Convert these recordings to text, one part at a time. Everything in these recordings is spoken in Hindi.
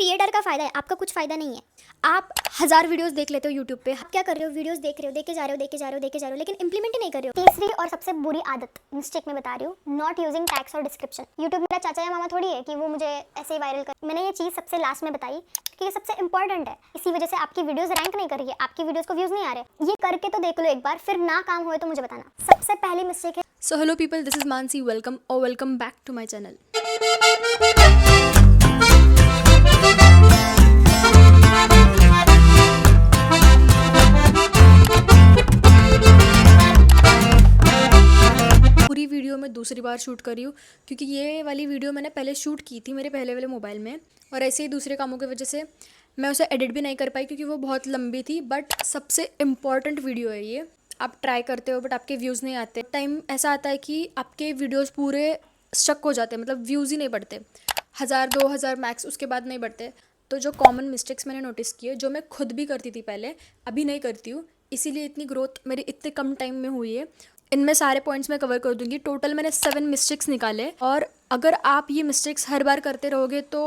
क्रिएटर का फायदा है, आपका कुछ फायदा नहीं है। आप 1000 वीडियोस देख लेते हो यूट्यूब पे, आप क्या कर रहे हो, वीडियोस देख रहे हो, देखे जा रहे हो, देखे जा रहे हो, देखे जा रहे हो, लेकिन इंप्लीमेंट ही नहीं कर रहे हो। तीसरी और सबसे बुरी आदत, मिस्टेक में बता रही हूँ, नॉट यूजिंग टैग्स और डिस्क्रिप्शन। यूट्यूब मेरा चाचा या मामा थोड़ी है कि वो मुझे ऐसे ही वायरल कर। मैंने ये चीज़ सबसे लास्ट में बताई क्योंकि ये सबसे इंपॉर्टेंट है। इसी वजह से आपकी वीडियोस रैंक नहीं कर रही है, आपकी वीडियोस को व्यूज नहीं आ रहे। ये करके तो देख लो एक बार, फिर ना काम होए तो मुझे बताना। सबसे पहली मिस्टेक है। So hello people, this is Mansi. Welcome back to my channel. पूरी वीडियो मैं दूसरी बार शूट कर रही हूँ क्योंकि ये वाली वीडियो मैंने पहले शूट की थी मेरे पहले वाले मोबाइल में, और ऐसे ही दूसरे कामों की वजह से मैं उसे एडिट भी नहीं कर पाई क्योंकि वो बहुत लंबी थी। बट सबसे इम्पॉर्टेंट वीडियो है ये। आप ट्राई करते हो बट आपके व्यूज़ नहीं आते। टाइम ऐसा आता है कि आपके वीडियोस पूरे स्टक हो जाते हैं, मतलब व्यूज़ ही नहीं बढ़ते, 1000 2000 मैक्स, उसके बाद नहीं बढ़ते। तो जो कॉमन मिस्टेक्स मैंने नोटिस किए, जो मैं खुद भी करती थी पहले, अभी नहीं करती हूँ, इसीलिए इतनी ग्रोथ मेरी इतने कम टाइम में हुई है। इनमें सारे पॉइंट्स मैं कवर कर दूंगी। टोटल मैंने 7 मिस्टेक्स निकाले, और अगर आप ये मिस्टेक्स हर बार करते रहोगे तो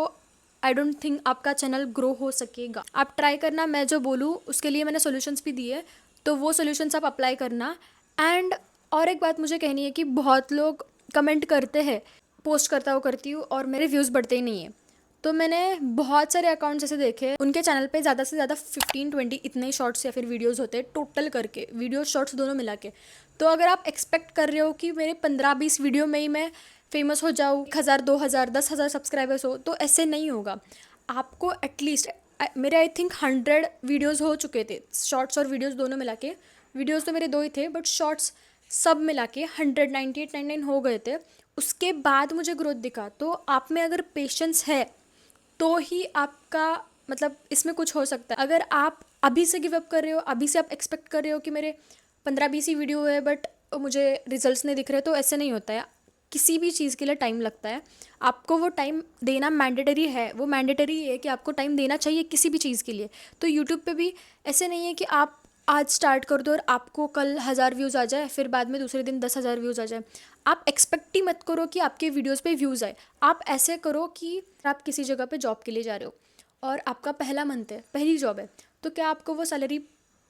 आई डोंट थिंक आपका चैनल ग्रो हो सकेगा। आप ट्राई करना, मैं जो बोलूँ उसके लिए मैंने सोल्यूशंस भी दिए, तो वो सोल्यूशंस आप अप्लाई करना। एंड और एक बात मुझे कहनी है कि बहुत लोग कमेंट करते हैं, पोस्ट करती हूँ और मेरे व्यूज़ बढ़ते ही नहीं है। तो मैंने बहुत सारे अकाउंट्स ऐसे देखे, उनके चैनल पे ज़्यादा से ज़्यादा 15-20 इतने ही शॉर्ट्स या फिर वीडियोस होते हैं टोटल करके, वीडियो शॉर्ट्स दोनों मिला के। तो अगर आप एक्सपेक्ट कर रहे हो कि मेरे 15-20 वीडियो में ही मैं फेमस हो जाऊँ, 1000 2000 10,000 सब्सक्राइबर्स हो, तो ऐसे नहीं होगा। आपको एटलीस्ट, मेरे आई थिंक 100 वीडियोज़ हो चुके थे, शॉर्ट्स और वीडियोज़ दोनों मिला के। वीडियोज़ तो मेरे 2 ही थे, बट शॉर्ट्स सब मिला के 198-99 हो गए थे। उसके बाद मुझे ग्रोथ दिखा। तो आप में अगर पेशेंस है तो ही आपका, मतलब इसमें कुछ हो सकता है। अगर आप अभी से गिव अप कर रहे हो, अभी से आप एक्सपेक्ट कर रहे हो कि मेरे 15-20 ही वीडियो है बट मुझे रिजल्ट्स नहीं दिख रहे, तो ऐसे नहीं होता है। किसी भी चीज़ के लिए टाइम लगता है, आपको वो टाइम देना मैंडेटरी है। वो मैंडेटरी है कि आपको टाइम देना चाहिए किसी भी चीज़ के लिए। तो यूट्यूब पे भी ऐसे नहीं है कि आप आज स्टार्ट कर दो और आपको कल 1000 व्यूज़ आ जाए, फिर बाद में दूसरे दिन 10,000 व्यूज़ आ जाए। आप एक्सपेक्ट ही मत करो कि आपके वीडियोस पे व्यूज़ आए। आप ऐसे करो कि आप किसी जगह पे जॉब के लिए जा रहे हो और आपका पहला मंथ है, पहली जॉब है, तो क्या आपको वो सैलरी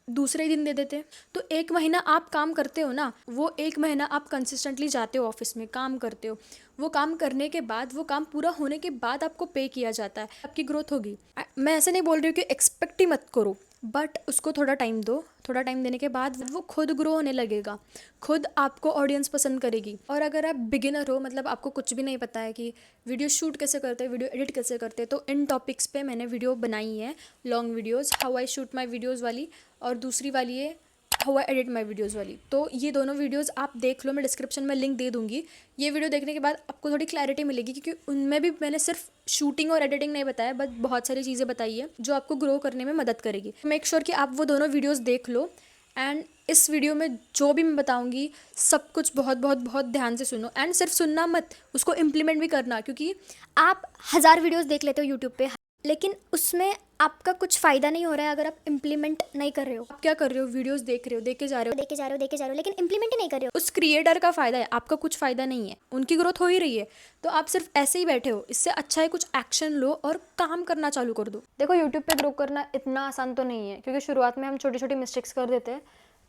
दूसरे ही दिन दे देते? तो 1 महीना आप काम करते हो ना, वो 1 महीना आप कंसिस्टेंटली जाते हो ऑफिस में, काम करते हो। वो काम करने के बाद, वो काम पूरा होने के बाद आपको पे किया जाता है, आपकी ग्रोथ होगी। मैं ऐसे नहीं बोल रही हूँ कि एक्सपेक्ट ही मत करो, बट उसको थोड़ा टाइम दो। थोड़ा टाइम देने के बाद वो खुद ग्रो होने लगेगा, खुद आपको ऑडियंस पसंद करेगी। और अगर आप बिगिनर हो, मतलब आपको कुछ भी नहीं पता है कि वीडियो शूट कैसे करते हैं, वीडियो एडिट कैसे करते हैं, तो इन टॉपिक्स पे मैंने वीडियो बनाई है, long videos, how I shoot my videos वाली, और दूसरी वाली है how I edit my videos वाली। तो ये दोनों वीडियोज़ आप देख लो, मैं डिस्क्रिप्शन में लिंक दे दूँगी। ये वीडियो देखने के बाद आपको थोड़ी क्लैरिटी मिलेगी, क्योंकि उनमें भी मैंने सिर्फ शूटिंग और एडिटिंग नहीं बताया, बट बहुत सारी चीज़ें बताई है जो आपको ग्रो करने में मदद करेगी। मेक श्योर कि आप वो दोनों वीडियोज़ देख लो। एंड इस वीडियो में जो भी मैं बताऊंगी, सब कुछ बहुत बहुत बहुत ध्यान से सुनो। एंड सिर्फ सुनना मत, उसको इम्प्लीमेंट भी करना, क्योंकि आप 1000 वीडियोस देख लेते हो यूट्यूब पे, लेकिन उसमें आपका कुछ फ़ायदा नहीं हो रहा है अगर आप इम्प्लीमेंट नहीं कर रहे हो। आप क्या कर रहे हो, वीडियोस देख रहे हो, देखे जा रहे हो, देखे जा रहे हो, देखे जा रहे हो, लेकिन इम्प्लीमेंट ही नहीं कर रहे हो। उस क्रिएटर का फ़ायदा है, आपका कुछ फ़ायदा नहीं है। उनकी ग्रोथ हो ही रही है, तो आप सिर्फ ऐसे ही बैठे हो। इससे अच्छा है कुछ एक्शन लो और काम करना चालू कर दो। देखो, यूट्यूब पे ग्रो करना इतना आसान तो नहीं है, क्योंकि शुरुआत में हम छोटी छोटी मिस्टेक्स कर देते हैं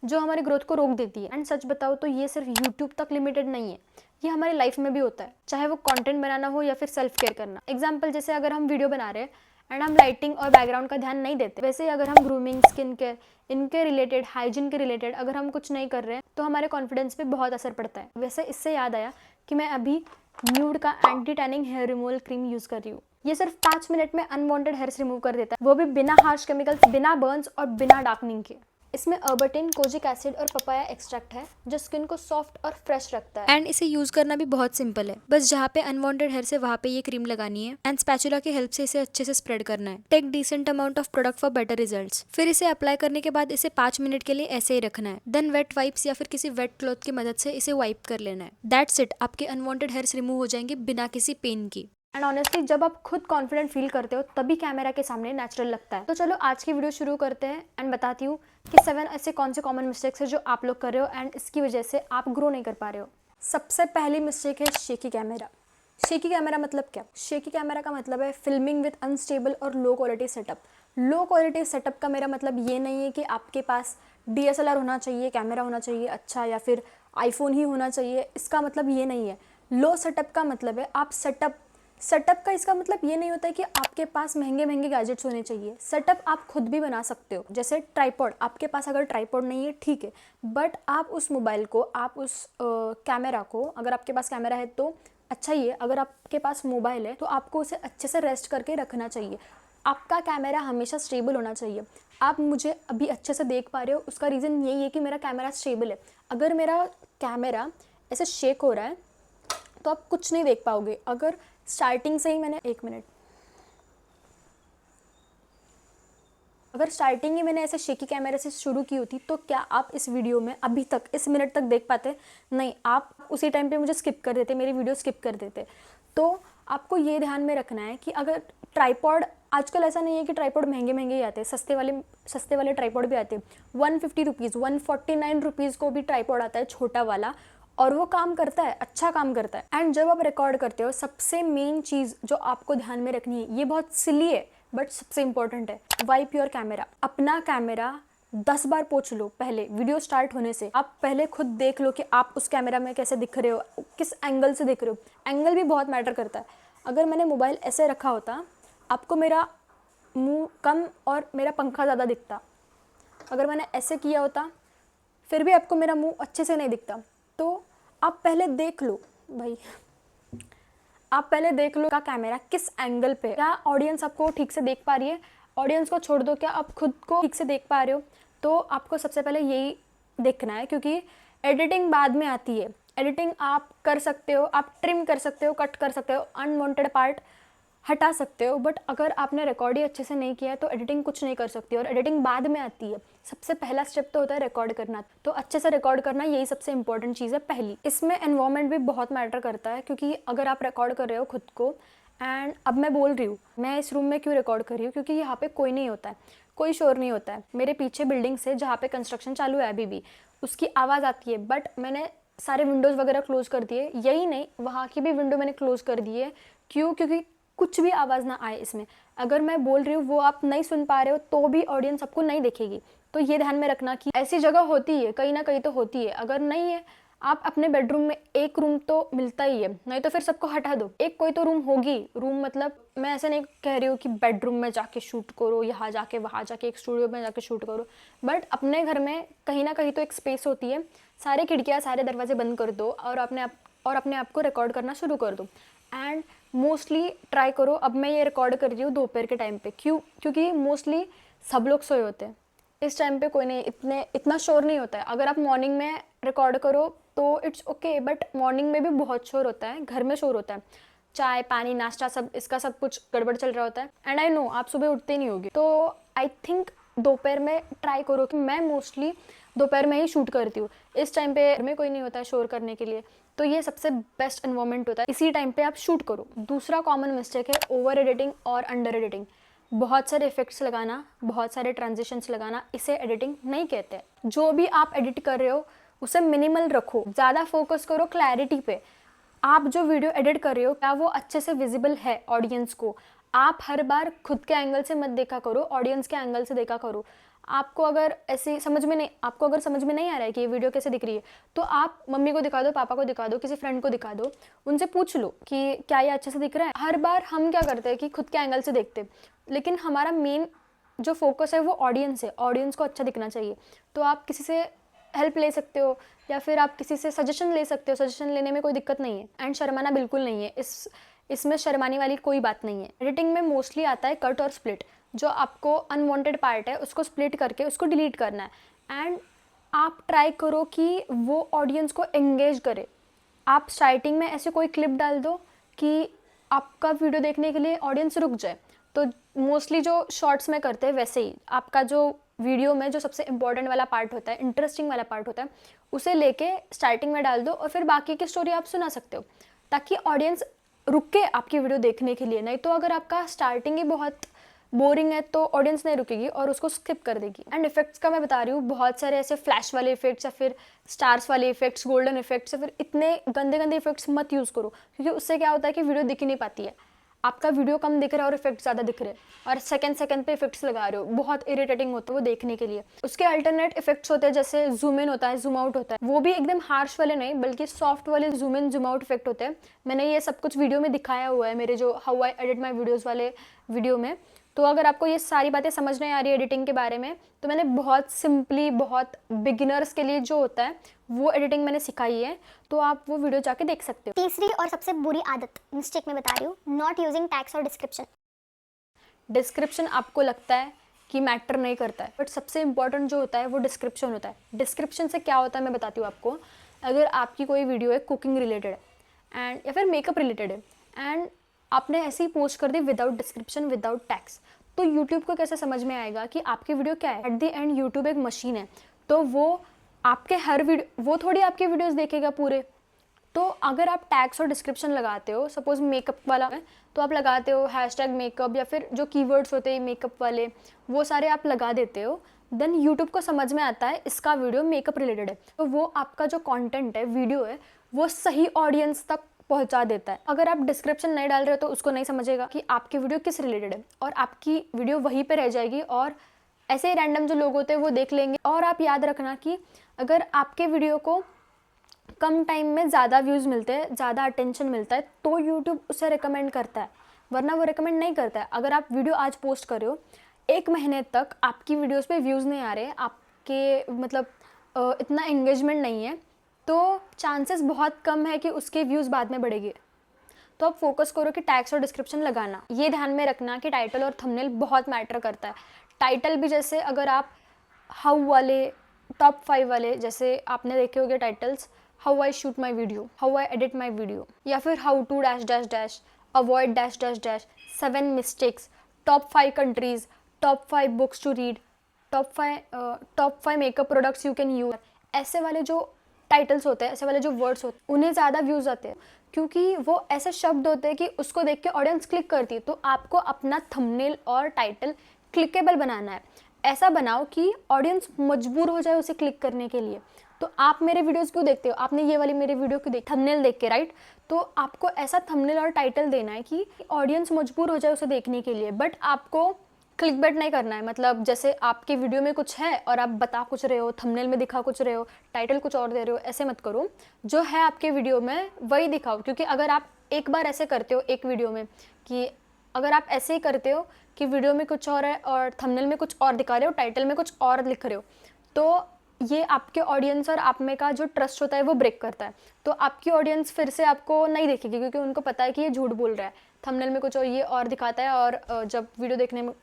जो हमारी ग्रोथ को रोक देती है। एंड सच बताओ तो ये सिर्फ यूट्यूब तक लिमिटेड नहीं है, ये हमारी लाइफ में भी होता है, चाहे वो कंटेंट बनाना हो या फिर सेल्फ केयर करना। एग्जांपल, जैसे अगर हम वीडियो बना रहे हैं एंड हम लाइटिंग और बैकग्राउंड का ध्यान नहीं देते, वैसे ही अगर हम ग्रूमिंग, स्किन केयर, इनके रिलेटेड, हाइजीन के रिलेटेड अगर हम कुछ नहीं कर रहे हैं तो हमारे कॉन्फिडेंस पे बहुत असर पड़ता है। वैसे इससे याद आया कि मैं अभी न्यूड का anti tanning hair removal cream use कर रही हूँ। ये सिर्फ 5 मिनट में अनवांटेड हेयर्स रिमूव कर देता है, वो भी बिना हार्श केमिकल्स, बिना बर्न्स और बिना डार्कनिंग के। इसमें अर्बटिन, कोजिक एसिड और पपाया एक्सट्रैक्ट है जो स्किन को सॉफ्ट और फ्रेश रखता है। एंड इसे यूज करना भी बहुत सिंपल है, बस जहाँ पे अनवांटेड हेयर से वहाँ पे ये क्रीम लगानी है एंड स्पैचुला की हेल्प से इसे अच्छे से स्प्रेड करना है। Take decent amount of product for better results. फिर इसे अप्लाई करने के बाद इसे 5 मिनट के लिए ऐसे ही रखना है। देन वेट वाइप्स या फिर किसी वेट क्लॉथ की मदद से इसे वाइप कर लेना है। दैट्स इट, आपके अनवांटेड हेयर्स रिमूव हो जाएंगे बिना किसी पेन की। एंड ऑनेस्टली जब आप खुद कॉन्फिडेंट फील करते हो तभी कैमरा के सामने नेचुरल लगता है। तो चलो आज की वीडियो शुरू करते हैं एंड बताती हूँ कि 7 ऐसे कौन से कॉमन मिस्टेक्स है जो आप लोग कर रहे हो एंड इसकी वजह से आप ग्रो नहीं कर पा रहे हो। सबसे पहली मिस्टेक है शेकी कैमरा। शेकी कैमरा मतलब क्या? शेकी कैमरा का मतलब है फिल्मिंग विद अनस्टेबल और low quality setup. Low quality setup का मेरा मतलब ये नहीं है कि आपके पास DSLR होना चाहिए, कैमरा होना चाहिए अच्छा, या फिर आईफोन ही होना चाहिए। इसका मतलब ये नहीं है। लो सेटअप का मतलब है आप सेटअप का इसका मतलब ये नहीं होता है कि आपके पास महंगे महंगे गैजेट्स होने चाहिए। सेटअप आप खुद भी बना सकते हो। जैसे ट्राइपॉड, आपके पास अगर ट्राइपॉड नहीं है ठीक है, बट आप उस मोबाइल को, आप उस कैमरा को, अगर आपके पास कैमरा है तो अच्छा ही है, अगर आपके पास मोबाइल है तो आपको उसे अच्छे से रेस्ट करके रखना चाहिए। आपका कैमरा हमेशा स्टेबल होना चाहिए। आप मुझे अभी अच्छे से देख पा रहे हो, उसका रीज़न यही है कि मेरा कैमरा स्टेबल है। अगर मेरा कैमरा ऐसे शेक हो रहा है तो आप कुछ नहीं देख पाओगे। अगर स्टार्टिंग से ही मैंने अगर स्टार्टिंग ही मैंने ऐसे शेकी कैमरे से शुरू की होती तो क्या आप इस वीडियो में अभी तक इस मिनट तक देख पाते? नहीं, आप उसी टाइम पे मुझे स्किप कर देते, मेरी वीडियो स्किप कर देते। तो आपको ये ध्यान में रखना है कि अगर ट्राइपॉड, आजकल ऐसा नहीं है कि ट्राइपॉड महंगे महंगे ही आते हैं, सस्ते वाले ट्राइपॉड भी आते हैं। 150 रुपीज़, 149 रुपीज़ को भी ट्राइपॉड आता है छोटा वाला, और वो काम करता है, अच्छा काम करता है। एंड जब आप रिकॉर्ड करते हो, सबसे मेन चीज़ जो आपको ध्यान में रखनी है, ये बहुत सिली है बट सबसे इंपॉर्टेंट है, वाइप योर कैमरा। अपना कैमरा 10 बार पोंछ लो पहले वीडियो स्टार्ट होने से। आप पहले खुद देख लो कि आप उस कैमरा में कैसे दिख रहे हो, किस एंगल से दिख रहे हो। एंगल भी बहुत मैटर करता है। अगर मैंने मोबाइल ऐसे रखा होता, आपको मेरा मुंह कम और मेरा पंखा ज़्यादा दिखता। अगर मैंने ऐसे किया होता फिर भी आपको मेरा मुंह अच्छे से नहीं दिखता। तो आप पहले देख लो भाई, आप पहले देख लो का कैमरा किस एंगल पे, क्या ऑडियंस आपको ठीक से देख पा रही है। ऑडियंस को छोड़ दो, क्या आप खुद को ठीक से देख पा रहे हो। तो आपको सबसे पहले यही देखना है, क्योंकि एडिटिंग बाद में आती है। एडिटिंग आप कर सकते हो, आप ट्रिम कर सकते हो, कट कर सकते हो, अनवांटेड पार्ट हटा सकते हो, बट अगर आपने रिकॉर्ड ही अच्छे से नहीं किया है तो एडिटिंग कुछ नहीं कर सकती। और एडिटिंग बाद में आती है। सबसे पहला स्टेप तो होता है रिकॉर्ड करना। तो अच्छे से रिकॉर्ड करना, यही सबसे इंपॉर्टेंट चीज़ है पहली। इसमें एनवायरनमेंट भी बहुत मैटर करता है, क्योंकि अगर आप रिकॉर्ड कर रहे हो खुद को, एंड अब मैं बोल रही हूँ मैं इस रूम में क्यों रिकॉर्ड कर रही हूँ, क्योंकि यहाँ पे कोई नहीं होता है, कोई शोर नहीं होता है। मेरे पीछे बिल्डिंग से जहाँ पे कंस्ट्रक्शन चालू है अभी भी, उसकी आवाज़ आती है, बट मैंने सारे विंडोज़ वगैरह क्लोज कर दिए। यही नहीं, वहाँ की भी विंडो मैंने क्लोज कर दी है। क्यों? क्योंकि कुछ भी आवाज़ ना आए इसमें। अगर मैं बोल रही हूँ वो आप नहीं सुन पा रहे हो तो भी ऑडियंस आपको नहीं देखेगी। तो ये ध्यान में रखना कि ऐसी जगह होती है, कहीं ना कहीं तो होती है। अगर नहीं है, आप अपने बेडरूम में एक रूम तो मिलता ही है, नहीं तो फिर सबको हटा दो, एक कोई तो रूम होगी। रूम मतलब मैं ऐसे नहीं कह रही हूँ कि बेडरूम में जाके शूट करो, यहाँ जाके वहाँ जाके एक स्टूडियो में जाके शूट करो, बट अपने घर में कहीं ना कहीं तो एक स्पेस होती है। सारे खिड़कियाँ, सारे दरवाजे बंद कर दो और अपने आप को रिकॉर्ड करना शुरू कर दो। एंड मोस्टली ट्राई करो, अब मैं ये रिकॉर्ड कर रही हूँ दोपहर के टाइम पे, क्योंकि मोस्टली सब लोग सोए होते हैं इस टाइम पे, कोई नहीं, इतना शोर नहीं होता है। अगर आप मॉर्निंग में रिकॉर्ड करो तो इट्स ओके, बट मॉर्निंग में भी बहुत शोर होता है, घर में शोर होता है, चाय पानी नाश्ता सब, इसका सब कुछ गड़बड़ चल रहा होता है। एंड आई नो आप सुबह उठते नहीं होगी, तो आई थिंक दोपहर में ट्राई करो, कि मैं मोस्टली दोपहर में ही शूट करती हूँ। इस टाइम पे घर में कोई नहीं होता है शोर करने के लिए, तो ये सबसे बेस्ट एनवायरनमेंट होता है, इसी टाइम पे आप शूट करो। दूसरा कॉमन मिस्टेक है ओवर एडिटिंग और अंडर एडिटिंग। बहुत सारे इफेक्ट्स लगाना, बहुत सारे ट्रांजिशंस लगाना, इसे एडिटिंग नहीं कहते। जो भी आप एडिट कर रहे हो उसे मिनिमल रखो, ज़्यादा फोकस करो क्लैरिटी पे। आप जो वीडियो एडिट कर रहे हो क्या वो अच्छे से विजिबल है ऑडियंस को। आप हर बार खुद के एंगल से मत देखा करो, ऑडियंस के एंगल से देखा करो। आपको अगर समझ में नहीं आ रहा है कि ये वीडियो कैसे दिख रही है, तो आप मम्मी को दिखा दो, पापा को दिखा दो, किसी फ्रेंड को दिखा दो, उनसे पूछ लो कि क्या ये अच्छे से दिख रहा है। हर बार हम क्या करते हैं कि खुद के एंगल से देखते हैं, लेकिन हमारा मेन जो फोकस है वो ऑडियंस है, ऑडियंस को अच्छा दिखना चाहिए। तो आप किसी से हेल्प ले सकते हो, या फिर आप किसी से सजेशन ले सकते हो। सजेशन लेने में कोई दिक्कत नहीं है, एंड शर्माना बिल्कुल नहीं है, इसमें शर्माने वाली कोई बात नहीं है। एडिटिंग में मोस्टली आता है कट और स्प्लिट। जो आपको अनवांटेड पार्ट है उसको स्प्लिट करके उसको डिलीट करना है। एंड आप ट्राई करो कि वो ऑडियंस को एंगेज करे। आप स्टार्टिंग में ऐसे कोई क्लिप डाल दो कि आपका वीडियो देखने के लिए ऑडियंस रुक जाए। तो मोस्टली जो शॉर्ट्स में करते हैं वैसे ही आपका जो वीडियो में जो सबसे इंपॉर्टेंट वाला पार्ट होता है, इंटरेस्टिंग वाला पार्ट होता है, उसे लेके स्टार्टिंग में डाल दो और फिर बाकी की स्टोरी आप सुना सकते हो, ताकि ऑडियंस रुक के आपकी वीडियो देखने के लिए। नहीं तो अगर आपका स्टार्टिंग ही बहुत बोरिंग है तो ऑडियंस नहीं रुकेगी और उसको स्किप कर देगी। एंड इफेक्ट्स का मैं बता रही हूँ, बहुत सारे ऐसे फ्लैश वाले इफेक्ट्स या फिर स्टार्स वाले इफेक्ट्स, गोल्डन इफेक्ट्स या फिर इतने गंदे गंदे इफेक्ट्स मत यूज़ करो, क्योंकि उससे क्या होता है कि वीडियो दिख ही नहीं पाती है। आपका वीडियो कम दिख रहा है और इफेक्ट ज़्यादा दिख रहे हैं, और सेकंड पे इफेक्ट्स लगा रहे हो, बहुत इरिटेटिंग होता है वो देखने के लिए। उसके अल्टरनेट इफेक्ट्स होते हैं, जैसे जूम इन होता है, जूम आउट होता है, वो भी एकदम हार्श वाले नहीं बल्कि सॉफ्ट वाले zoom in zoom out effect होते हैं। मैंने ये सब कुछ वीडियो में दिखाया हुआ है मेरे जो how I edit my videos वाले वीडियो में। तो अगर आपको ये सारी बातें समझ नहीं आ रही है एडिटिंग के बारे में, तो मैंने बहुत सिंपली, बहुत बिगिनर्स के लिए जो होता है वो एडिटिंग मैंने सिखाई है, तो आप वो वीडियो जाके देख सकते हो। तीसरी और सबसे बुरी आदत, मिस्टेक मैं बता रही हूँ, नॉट यूजिंग टैग्स और डिस्क्रिप्शन। डिस्क्रिप्शन आपको लगता है कि मैटर नहीं करता है, बट सबसे इंपॉर्टेंट जो होता है वो डिस्क्रिप्शन होता है। डिस्क्रिप्शन से क्या होता है मैं बताती हूँ आपको। अगर आपकी कोई वीडियो है कुकिंग रिलेटेड है एंड या फिर मेकअप रिलेटेड है एंड आपने ऐसे ही पोस्ट कर दी विदाउट डिस्क्रिप्शन, विदाउट टैग्स, तो यूट्यूब को कैसे समझ में आएगा कि आपकी वीडियो क्या है। एट द एंड यूट्यूब एक मशीन है, तो वो आपके हर वीडियो, वो थोड़ी आपके वीडियोस देखेगा पूरे। तो अगर आप टैग्स और डिस्क्रिप्शन लगाते हो, सपोज मेकअप वाला है तो आप लगाते हो हैशटैग मेकअप या फिर जो कीवर्ड्स होते हैं मेकअप वाले, वो सारे आप लगा देते हो, देन यूट्यूब को समझ में आता है इसका वीडियो मेकअप रिलेटेड है, तो वो आपका जो कंटेंट है, वीडियो है, वो सही ऑडियंस तक पहुंचा देता है। अगर आप डिस्क्रिप्शन नहीं डाल रहे हो तो उसको नहीं समझेगा कि आपकी वीडियो किस रिलेटेड है, और आपकी वीडियो वहीं पे रह जाएगी और ऐसे ही रैंडम जो लोग होते हैं वो देख लेंगे। और आप याद रखना कि अगर आपके वीडियो को कम टाइम में ज़्यादा व्यूज़ मिलते हैं, ज़्यादा अटेंशन मिलता है, तो यूट्यूब उसे रिकमेंड करता है, वरना वो रिकमेंड नहीं करता है। अगर आप वीडियो आज पोस्ट कर रहे हो, 1 महीने तक आपकी वीडियोस पे व्यूज़ नहीं आ रहे, आपके मतलब इतना एंगेजमेंट नहीं है, तो चांसेस बहुत कम है कि उसके व्यूज़ बाद में बढ़ेंगे। तो आप फोकस करो कि टैग्स और डिस्क्रिप्शन लगाना। ये ध्यान में रखना कि टाइटल और थंबनेल बहुत मैटर करता है। टाइटल भी जैसे अगर आप हाउ वाले, टॉप 5 वाले, जैसे आपने देखे होंगे titles, how I shoot my video, how I edit my video, या फिर how to dash dash dash, avoid dash dash dash, 7 mistakes, top 5 countries, top 5 books to read, top 5 makeup products you can use. ऐसे वाले जो टाइटल्स होते हैं, ऐसे वाले जो वर्ड्स होते हैं, उन्हें ज़्यादा व्यूज़ आते हैं, क्योंकि वो ऐसे शब्द होते हैं कि उसको देख के ऑडियंस क्लिक करती है। तो आपको अपना थंबनेल और टाइटल क्लिकेबल बनाना है। ऐसा बनाओ कि ऑडियंस मजबूर हो जाए उसे क्लिक करने के लिए। तो आप मेरे वीडियोस क्यों देखते हो, आपने ये वाली मेरे वीडियो क्यों देखी, थंबनेल देख के, राइट। तो आपको ऐसा थंबनेल और टाइटल देना है कि ऑडियंस मजबूर हो जाए उसे देखने के लिए, बट आपको क्लिकबेट नहीं करना है। मतलब जैसे आपके वीडियो में कुछ है और आप बता कुछ रहे हो, थंबनेल में दिखा कुछ रहे हो, टाइटल कुछ और दे रहे हो, ऐसे मत करो। जो है आपके वीडियो में वही दिखाओ, क्योंकि अगर आप एक बार ऐसे करते हो एक वीडियो में, कि अगर आप ऐसे ही करते हो कि वीडियो में कुछ और है और थंबनेल में कुछ और दिखा रहे हो, टाइटल में कुछ और लिख रहे हो, तो ये आपके ऑडियंस और आप में का जो ट्रस्ट होता है वो ब्रेक करता है। तो आपकी ऑडियंस फिर से आपको नहीं देखेगी, क्योंकि उनको पता है कि ये झूठ बोल रहा है, थंबनेल में कुछ और ये और दिखाता है और जब वीडियो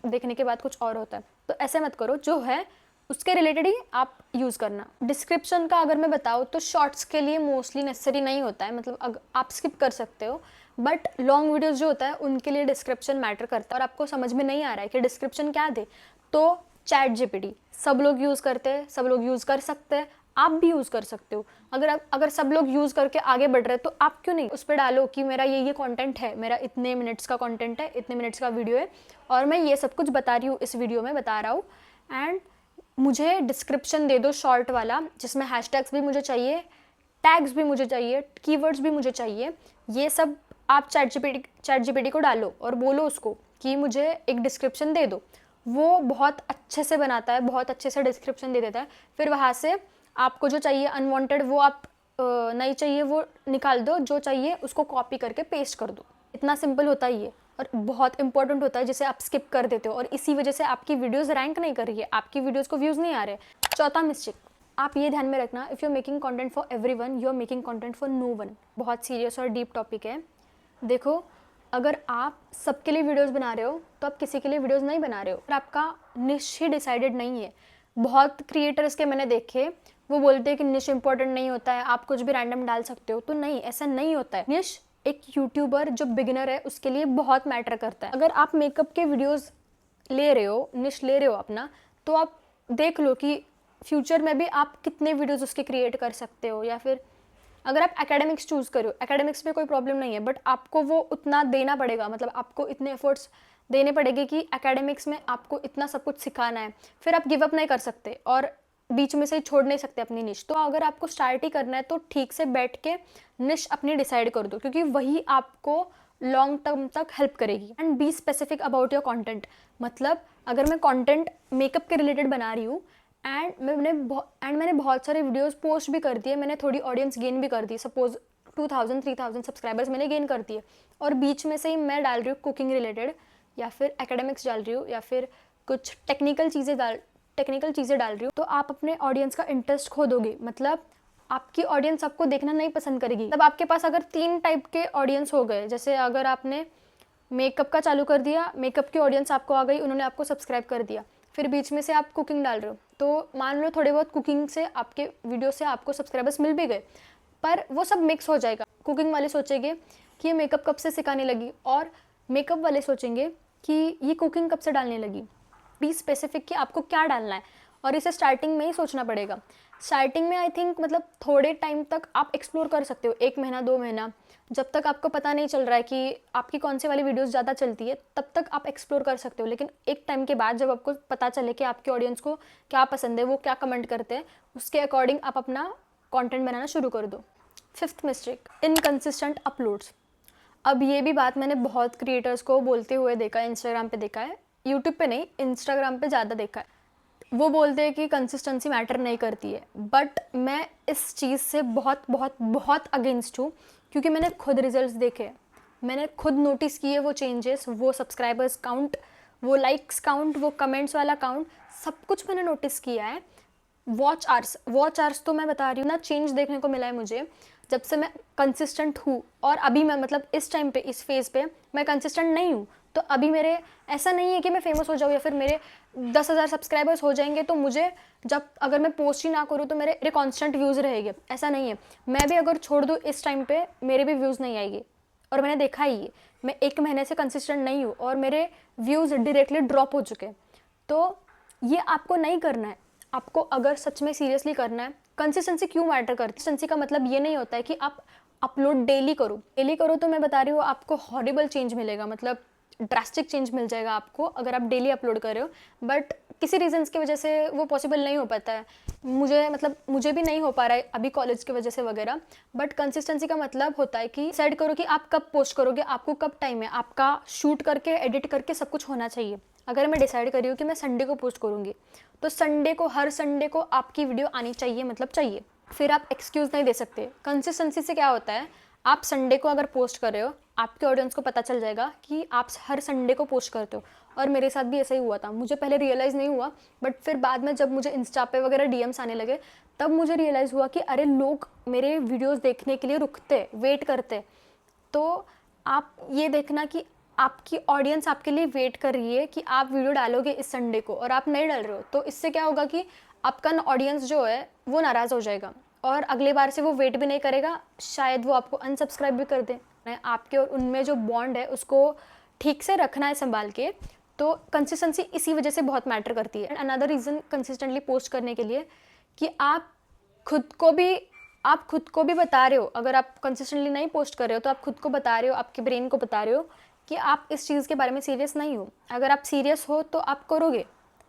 देखने के बाद कुछ और होता है। तो ऐसे मत करो, जो है उसके रिलेटेड ही आप यूज़ करना। डिस्क्रिप्शन का अगर मैं बताऊँ तो शॉर्ट्स के लिए मोस्टली नेसेसरी नहीं होता है, मतलब आप स्किप कर सकते हो, बट लॉन्ग वीडियोज़ जो होता है उनके लिए डिस्क्रिप्शन मैटर करता है। और आपको समझ में नहीं आ रहा है कि डिस्क्रिप्शन क्या दे, तो चैट जीपीटी सब लोग यूज़ करते हैं, सब लोग यूज़ कर सकते हैं, आप भी यूज़ कर सकते हो। अगर सब लोग यूज़ करके आगे बढ़ रहे हैं, तो आप क्यों नहीं उस पर डालो कि मेरा ये कंटेंट है, मेरा इतने मिनट्स का कंटेंट है, इतने मिनट्स का वीडियो है, और मैं ये सब कुछ बता रही हूँ, इस वीडियो में बता रहा हूँ, एंड मुझे डिस्क्रिप्शन दे दो शॉर्ट वाला, जिसमें हैशटैग्स भी मुझे चाहिए, टैग्स भी मुझे चाहिए, कीवर्ड्स भी मुझे चाहिए। ये सब आप चैट जीपीटी को डालो और बोलो उसको कि मुझे एक डिस्क्रिप्शन दे दो। वो बहुत अच्छे से बनाता है, बहुत अच्छे से डिस्क्रिप्शन दे देता है। फिर वहाँ से आपको जो चाहिए अनवांटेड वो आप नहीं चाहिए वो निकाल दो, जो चाहिए उसको कॉपी करके पेस्ट कर दो। इतना सिंपल होता है ये, और बहुत इंपॉर्टेंट होता है, जिसे आप स्किप कर देते हो और इसी वजह से आपकी वीडियोस रैंक नहीं कर रही है, आपकी वीडियोस को व्यूज़ नहीं आ रहे। चौथा मिस्टेक आप ये ध्यान में रखना, if you are making content for everyone, you are making content for no one. बहुत सीरियस और डीप टॉपिक है। देखो, अगर आप सबके लिए वीडियोस बना रहे हो तो आप किसी के लिए वीडियोस नहीं बना रहे हो, और आपका निश ही डिसाइडेड नहीं है। बहुत क्रिएटर्स के मैंने देखे, वो बोलते हैं कि निश इंपॉर्टेंट नहीं होता है, आप कुछ भी रैंडम डाल सकते हो। तो नहीं, ऐसा नहीं होता है। निश एक यूट्यूबर जो बिगिनर है उसके लिए बहुत मैटर करता है। अगर आप मेकअप के वीडियोस ले रहे हो, निश ले रहे हो अपना, तो आप देख लो कि फ्यूचर में भी आप कितने वीडियोस उसके क्रिएट कर सकते हो। या फिर अगर आप एकेडमिक्स चूज़ करो, एकेडमिक्स में कोई प्रॉब्लम नहीं है, बट आपको वो उतना देना पड़ेगा, मतलब आपको इतने एफर्ट्स देने पड़ेगी कि एकेडमिक्स में आपको इतना सब कुछ सिखाना है, फिर आप गिव अप नहीं कर सकते और बीच में से ही छोड़ नहीं सकते अपनी निश। तो अगर आपको स्टार्ट ही करना है तो ठीक से बैठ के निश अपनी डिसाइड कर दो, क्योंकि वही आपको लॉन्ग टर्म तक हेल्प करेगी। And be specific about your content. मतलब अगर मैं कंटेंट मेकअप के रिलेटेड बना रही हूँ एंड मैंने बहुत सारे वीडियोस पोस्ट भी कर दिए, मैंने थोड़ी ऑडियंस गेन भी कर दी, सपोज 2000-3000 सब्सक्राइबर्स मैंने गेन कर दिए, और बीच में से ही मैं डाल रही हूँ कुकिंग रिलेटेड या फिर एकेडमिक्स डाल रही हूँ या फिर कुछ टेक्निकल चीज़ें डाल रही हूँ, तो आप अपने ऑडियंस का इंटरेस्ट खो दोगे। मतलब आपकी ऑडियंस आपको देखना नहीं पसंद करेगी। तब आपके पास अगर 3 टाइप के ऑडियंस हो गए, जैसे अगर आपने मेकअप का चालू कर दिया, मेकअप की ऑडियंस आपको आ गई, उन्होंने आपको सब्सक्राइब कर दिया, फिर बीच में से आप कुकिंग डाल रहे हो, तो मान लो थोड़े बहुत कुकिंग से आपके वीडियो से आपको सब्सक्राइबर्स मिल भी गए, पर वो सब मिक्स हो जाएगा। कुकिंग वाले सोचेंगे कि ये मेकअप कब से सिखाने लगी, और मेकअप वाले सोचेंगे कि ये कुकिंग कब से डालने लगी। बी स्पेसिफिक कि आपको क्या डालना है, और इसे स्टार्टिंग में ही सोचना पड़ेगा। स्टार्टिंग में आई थिंक मतलब थोड़े टाइम तक आप एक्सप्लोर कर सकते हो, 1 महीना 2 महीना, जब तक आपको पता नहीं चल रहा है कि आपकी कौन सी वाली वीडियोस ज़्यादा चलती है, तब तक आप एक्सप्लोर कर सकते हो। लेकिन एक टाइम के बाद जब आपको पता चले कि आपकी ऑडियंस को क्या पसंद है, वो क्या कमेंट करते हैं, उसके अकॉर्डिंग आप अपना कंटेंट बनाना शुरू कर दो। 5th mistake, inconsistent uploads. अब ये भी बात मैंने बहुत क्रिएटर्स को बोलते हुए देखा है, इंस्टाग्राम पे देखा है, यूट्यूब पे नहीं, इंस्टाग्राम पे ज़्यादा देखा है। वो बोलते हैं कि कंसिस्टेंसी मैटर नहीं करती है, बट मैं इस चीज़ से बहुत बहुत बहुत अगेंस्ट हूँ, क्योंकि मैंने खुद रिजल्ट्स देखे, मैंने खुद नोटिस किए वो चेंजेस, वो सब्सक्राइबर्स काउंट, वो लाइक्स काउंट, वो कमेंट्स वाला काउंट, सब कुछ मैंने नोटिस किया है। वॉच आवर्स तो मैं बता रही हूँ ना, चेंज देखने को मिला है मुझे जब से मैं कंसिस्टेंट हूँ। और अभी मैं मतलब इस टाइम पे, इस फेज़ पे मैं कंसिस्टेंट नहीं हूँ, तो अभी मेरे ऐसा नहीं है कि मैं फेमस हो जाऊँ या फिर मेरे 10,000 सब्सक्राइबर्स हो जाएंगे तो मुझे जब अगर मैं पोस्ट ही ना करूँ तो मेरे कॉन्स्टेंट व्यूज़ रहेंगे, ऐसा नहीं है। मैं भी अगर छोड़ दूँ इस टाइम पे, मेरे भी व्यूज़ नहीं आएंगे, और मैंने देखा ही है। मैं 1 महीने से कंसिस्टेंट नहीं हूँ और मेरे व्यूज़ डायरेक्टली ड्रॉप हो चुके हैं। तो ये आपको नहीं करना है। आपको अगर सच में सीरियसली करना है, कंसिस्टेंसी क्यों मैटर करती है? कंसिस्टेंसी का मतलब ये नहीं होता है कि आप अपलोड डेली करो तो मैं बता रही हूँ आपको हॉरिबल चेंज मिलेगा, मतलब ड्रास्टिक चेंज मिल जाएगा आपको अगर आप डेली अपलोड कर रहे हो। बट किसी रीजंस की वजह से वो पॉसिबल नहीं हो पाता है, मुझे भी नहीं हो पा रहा है अभी कॉलेज की वजह से वगैरह। बट कंसिस्टेंसी का मतलब होता है कि डिसाइड करो कि आप कब पोस्ट करोगे, आपको कब टाइम है, आपका शूट करके एडिट करके सब कुछ होना चाहिए। अगर मैं डिसाइड कर रही हूँ कि मैं संडे को पोस्ट करूँगी, तो हर संडे को आपकी वीडियो आनी चाहिए, मतलब चाहिए। फिर आप एक्सक्यूज़ नहीं दे सकते। कंसिस्टेंसी से क्या होता है, आप संडे को अगर पोस्ट कर रहे हो, आपके ऑडियंस को पता चल जाएगा कि आप हर संडे को पोस्ट करते हो। और मेरे साथ भी ऐसा ही हुआ था, मुझे पहले रियलाइज़ नहीं हुआ, बट फिर बाद में जब मुझे इंस्टा पे वगैरह डीएम्स आने लगे, तब मुझे रियलाइज़ हुआ कि अरे लोग मेरे वीडियोज़ देखने के लिए रुकते, वेट करते। तो आप ये देखना कि आपकी ऑडियंस आपके लिए वेट कर रही है कि आप वीडियो डालोगे इस संडे को, और आप नहीं डाल रहे हो, तो इससे क्या होगा कि आपका ऑडियंस जो है वो नाराज़ हो जाएगा और अगले बार से वो वेट भी नहीं करेगा, शायद वो आपको अनसब्सक्राइब भी कर दे। आपके और उनमें जो बॉन्ड है उसको ठीक से रखना है संभाल के। तो कंसिस्टेंसी इसी वजह से बहुत मैटर करती है। अनदर रीज़न कंसिस्टेंटली पोस्ट करने के लिए कि आप खुद को भी बता रहे हो, अगर आप कंसिस्टेंटली नहीं पोस्ट कर रहे हो तो आप खुद को बता रहे हो, आपके ब्रेन को बता रहे हो कि आप इस चीज़ के बारे में सीरियस नहीं हो। अगर आप सीरियस हो तो आप करोगे।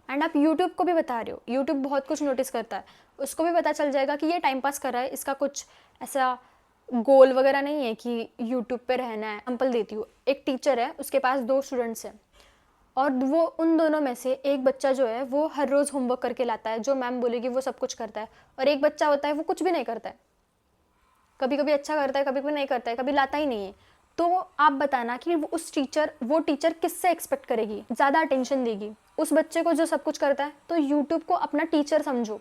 एंड आप यूट्यूब को भी बता रहे हो, यूट्यूब बहुत कुछ नोटिस करता है, उसको भी पता चल जाएगा कि ये टाइम पास कर रहा है, इसका कुछ ऐसा गोल वगैरह नहीं है कि यूट्यूब पे रहना है। एग्जाम्पल देती हूँ, एक टीचर है, उसके पास 2 स्टूडेंट्स हैं, और वो उन दोनों में से एक बच्चा जो है वो हर रोज़ होमवर्क करके लाता है, जो मैम बोलेगी वो सब कुछ करता है, और एक बच्चा होता है वो कुछ भी नहीं करता है, कभी कभी अच्छा करता है, कभी कभी नहीं करता है, कभी लाता ही नहीं है। तो आप बताना कि वो टीचर किससे एक्सपेक्ट करेगी, ज़्यादा अटेंशन देगी उस बच्चे को जो सब कुछ करता है। तो यूट्यूब को अपना टीचर समझो,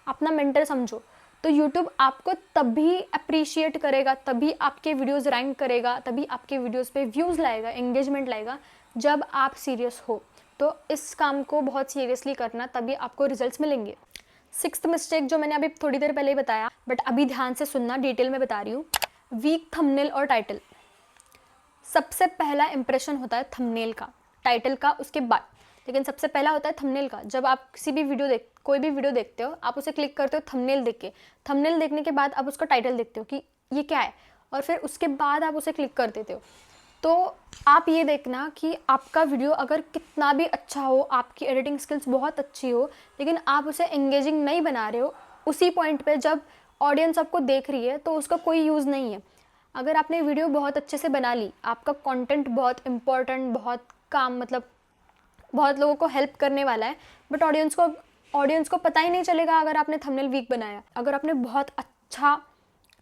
अपना मेंटर समझो, तो यूट्यूब आपको तभी अप्रिशिएट करेगा, तभी आपके वीडियोस रैंक करेगा, तभी आपके वीडियोस पे व्यूज़ लाएगा, एंगेजमेंट लाएगा, जब आप सीरियस हो। तो इस काम को बहुत सीरियसली करना, तभी आपको रिजल्ट्स मिलेंगे। 6th मिस्टेक जो मैंने अभी थोड़ी देर पहले ही बताया, बट अभी ध्यान से सुनना, डिटेल में बता रही हूँ। वीक थंबनेल और टाइटल। सबसे पहला इंप्रेशन होता है थंबनेल का, टाइटल का उसके बाद, लेकिन सबसे पहला होता है थंबनेल का। जब आप कोई भी वीडियो देखते हो, आप उसे क्लिक करते हो थंबनेल देख के। थंबनेल देखने के बाद आप उसका टाइटल देखते हो कि ये क्या है, और फिर उसके बाद आप उसे क्लिक कर देते हो। तो आप ये देखना कि आपका वीडियो अगर कितना भी अच्छा हो, आपकी एडिटिंग स्किल्स बहुत अच्छी हो, लेकिन आप उसे एंगेजिंग नहीं बना रहे हो, उसी पॉइंट पे जब ऑडियंस आपको देख रही है तो उसका कोई यूज़ नहीं है। अगर आपने वीडियो बहुत अच्छे से बना ली, आपका कंटेंट बहुत इंपॉर्टेंट, बहुत काम मतलब बहुत लोगों को हेल्प करने वाला है, बट ऑडियंस को पता ही नहीं चलेगा अगर आपने थंबनेल वीक बनाया। अगर आपने बहुत अच्छा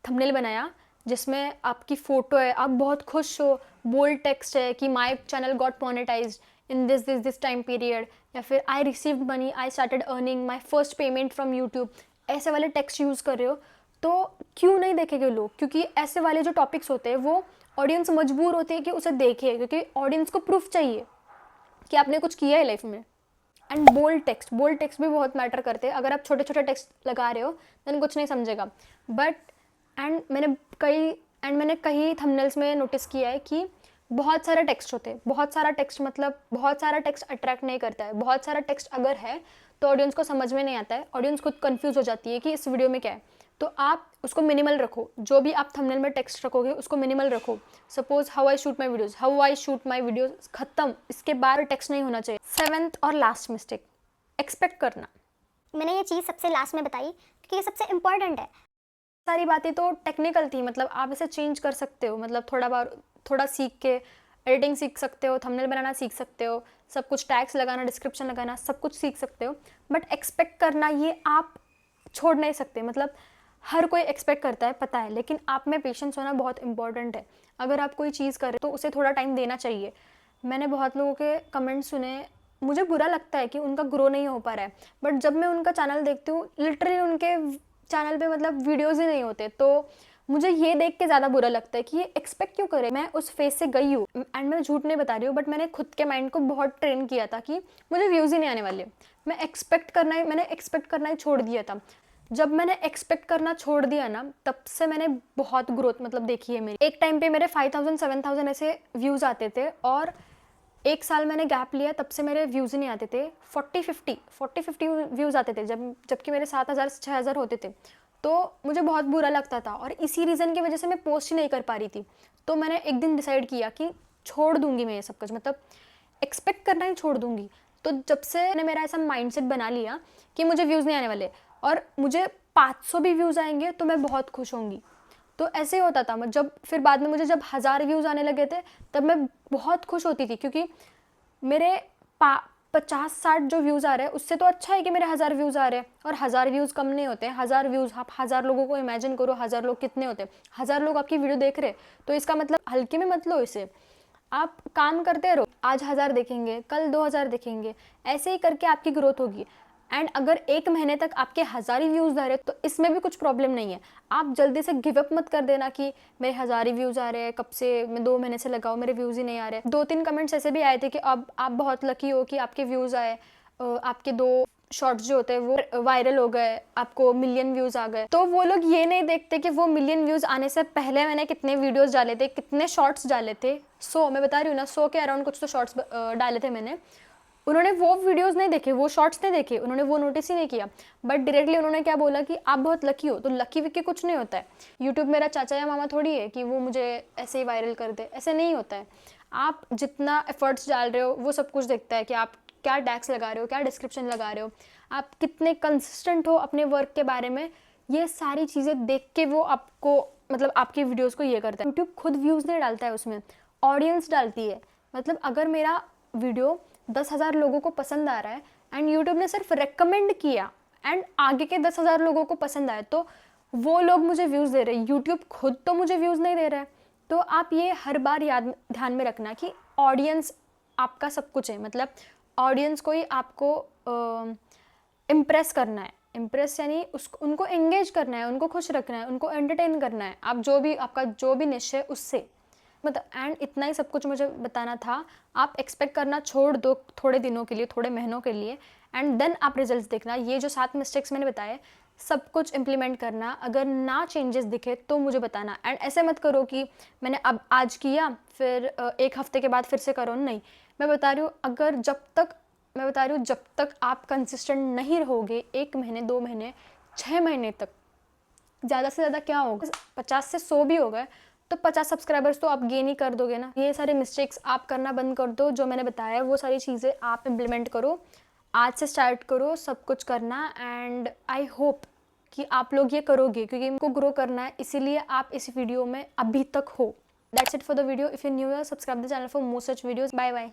थंबनेल बनाया जिसमें आपकी फ़ोटो है, आप बहुत खुश हो, बोल्ड टेक्स्ट है कि my channel got monetised in this time period, या फिर I received money, I started earning, my first payment from YouTube, ऐसे वाले टेक्स्ट यूज़ कर रहे हो, तो क्यों नहीं देखेंगे लोग? क्योंकि ऐसे वाले जो टॉपिक्स होते हैं वो ऑडियंस मजबूर होती है कि उसे देखे, क्योंकि ऑडियंस को प्रूफ चाहिए कि आपने कुछ किया है लाइफ में। एंड बोल्ड टेक्स्ट भी बहुत मैटर करते हैं। अगर आप छोटे छोटे टेक्स्ट लगा रहे हो देन कुछ नहीं समझेगा। बट मैंने कई थंबनेल्स में नोटिस किया है कि बहुत सारे टेक्स्ट होते हैं। बहुत सारा टेक्स्ट मतलब बहुत सारा टेक्स्ट अट्रैक्ट नहीं करता है। बहुत सारा टेक्स्ट अगर है तो ऑडियंस को समझ में नहीं आता है, ऑडियंस खुद कंफ्यूज हो जाती है कि इस वीडियो में क्या है। तो आप उसको मिनिमल रखो, जो भी आप थंबनेल में टेक्स्ट रखोगे उसको मिनिमल रखो। Suppose how I shoot my videos खत्म, इसके बाद टेक्स्ट नहीं होना चाहिए। 7th और लास्ट मिस्टेक, एक्सपेक्ट करना। मैंने ये चीज़ सबसे लास्ट में बताई क्योंकि ये सबसे इम्पॉर्टेंट है। सारी बातें तो टेक्निकल थी, मतलब आप इसे चेंज कर सकते हो, मतलब थोड़ा सीख के एडिटिंग सीख सकते हो, थंबनेल बनाना सीख सकते हो, सब कुछ टैग्स लगाना, डिस्क्रिप्शन लगाना, सब कुछ सीख सकते हो। बट एक्सपेक्ट करना ये आप छोड़ नहीं सकते। मतलब हर कोई एक्सपेक्ट करता है, पता है, लेकिन आप में पेशेंस होना बहुत इंपॉर्टेंट है। अगर आप कोई चीज़ करें तो उसे थोड़ा टाइम देना चाहिए। मैंने बहुत लोगों के कमेंट सुने, मुझे बुरा लगता है कि उनका ग्रो नहीं हो पा रहा है, बट जब मैं उनका चैनल देखती हूँ, लिटरली उनके चैनल पे मतलब वीडियोज़ ही नहीं होते, तो मुझे ये देख के ज़्यादा बुरा लगता है कि ये एक्सपेक्ट क्यों करे। मैं उस फेज से गई हूँ एंड मैं झूठ नहीं बता रही हूँ, बट मैंने खुद के माइंड को बहुत ट्रेन किया था कि मुझे व्यूज़ ही नहीं आने वाले। मैंने एक्सपेक्ट करना ही छोड़ दिया था। जब मैंने एक्सपेक्ट करना छोड़ दिया ना, तब से मैंने बहुत ग्रोथ मतलब देखी है मेरी। एक टाइम पे मेरे 5000 7000 ऐसे व्यूज़ आते थे, और एक साल मैंने गैप लिया, तब से मेरे व्यूज़ ही नहीं आते थे। 40-50 व्यूज़ आते थे जबकि मेरे 7000 6000 होते थे। तो मुझे बहुत बुरा लगता था, और इसी रीज़न की वजह से मैं पोस्ट ही नहीं कर पा रही थी। तो मैंने एक दिन डिसाइड किया कि छोड़ दूंगी मैं ये सब कुछ, मतलब एक्सपेक्ट करना ही छोड़ दूंगी। तो जब से मैंने मेरा ऐसा माइंडसेट बना लिया कि मुझे व्यूज़ नहीं आने वाले, और मुझे 500 भी व्यूज़ आएंगे तो मैं बहुत खुश होंगी। तो ऐसे ही होता था। जब फिर बाद में मुझे जब 1000 व्यूज़ आने लगे थे, तब मैं बहुत खुश होती थी, क्योंकि मेरे 50-60 जो व्यूज़ आ रहे हैं उससे तो अच्छा है कि मेरे 1000 व्यूज़ आ रहे हैं। और 1000 व्यूज़ कम नहीं होते हैं। 1000 व्यूज़, आप 1000 लोगों को इमेजिन करो, 1000 लोग कितने होते हैं। 1000 लोग आपकी वीडियो देख रहे हैं, तो इसका मतलब हल्के में मत लो इसे। आप काम करते रहो, आज 1000 देखेंगे, कल 2000 देखेंगे, ऐसे ही करके आपकी ग्रोथ होगी। एंड अगर एक महीने तक आपके 1000 ही व्यूज़ आ रहे तो इसमें भी कुछ प्रॉब्लम नहीं है। आप जल्दी से गिव अप मत कर देना कि मेरे 1000 ही व्यूज़ आ रहे हैं, कब से मैं 2 महीने से लगाओ, मेरे व्यूज़ ही नहीं आ रहे। 2-3 कमेंट्स ऐसे भी आए थे कि अब आप बहुत लकी हो कि आपके व्यूज़ आए, आपके 2 शॉर्ट्स जो होते हैं वो वायरल हो गए, आपको मिलियन व्यूज़ आ गए। तो वो लोग ये नहीं देखते कि वो मिलियन व्यूज़ आने से पहले मैंने कितने वीडियोज़ डाले थे, कितने शॉर्ट्स डाले थे। 100, मैं बता रही हूँ ना, 100 के अराउंड कुछ तो शॉर्ट्स डाले थे मैंने। उन्होंने वो वीडियोस नहीं देखे, वो शॉर्ट्स नहीं देखे, उन्होंने वो नोटिस ही नहीं किया। बट डायरेक्टली उन्होंने क्या बोला कि आप बहुत लकी हो। तो लकी विकी कुछ नहीं होता है। यूट्यूब मेरा चाचा या मामा थोड़ी है कि वो मुझे ऐसे ही वायरल कर दे, ऐसे नहीं होता है। आप जितना एफर्ट्स डाल रहे हो वो सब कुछ देखता है कि आप क्या टैग्स लगा रहे हो, क्या डिस्क्रिप्शन लगा रहे हो, आप कितने कंसिस्टेंट हो अपने वर्क के बारे में। ये सारी चीज़ें देख के वो आपको मतलब आपकी वीडियोस को ये करता है। यूट्यूब खुद व्यूज़ नहीं डालता है, उसमें ऑडियंस डालती है। मतलब अगर मेरा वीडियो 10,000 लोगों को पसंद आ रहा है एंड यूट्यूब ने सिर्फ रेकमेंड किया एंड आगे के 10,000 लोगों को पसंद आए, तो वो लोग मुझे व्यूज़ दे रहे हैं। यूट्यूब खुद तो मुझे व्यूज़ नहीं दे रहा है। तो आप ये हर बार ध्यान में रखना कि ऑडियंस आपका सब कुछ है। मतलब ऑडियंस को ही आपको इम्प्रेस करना है। इम्प्रेस यानी उनको एंगेज करना है, उनको खुश रखना है, उनको एंटरटेन करना है। आप आपका जो भी निश है उससे, मतलब एंड इतना ही सब कुछ मुझे बताना था। आप एक्सपेक्ट करना छोड़ दो थोड़े दिनों के लिए, थोड़े महीनों के लिए, एंड देन आप रिजल्ट्स देखना। ये जो 7 मिस्टेक्स मैंने बताए सब कुछ इम्प्लीमेंट करना। अगर ना चेंजेस दिखे तो मुझे बताना। एंड ऐसे मत करो कि मैंने अब आज किया फिर 1 हफ्ते के बाद फिर से करो, नहीं। मैं बता रही हूँ जब तक आप कंसिस्टेंट नहीं रहोगे, 1 महीने 2 महीने 6 महीने तक, ज़्यादा से ज़्यादा क्या होगा 50 से 100 भी हो गए, तो 50 सब्सक्राइबर्स तो आप गेन ही कर दोगे ना। ये सारे मिस्टेक्स आप करना बंद कर दो, जो मैंने बताया वो सारी चीज़ें आप इम्प्लीमेंट करो, आज से स्टार्ट करो सब कुछ करना। एंड आई होप कि आप लोग ये करोगे, क्योंकि इनको ग्रो करना है, इसीलिए आप इस वीडियो में अभी तक हो। That's it for the video. If you new, subscribe the channel for more such videos. Bye bye.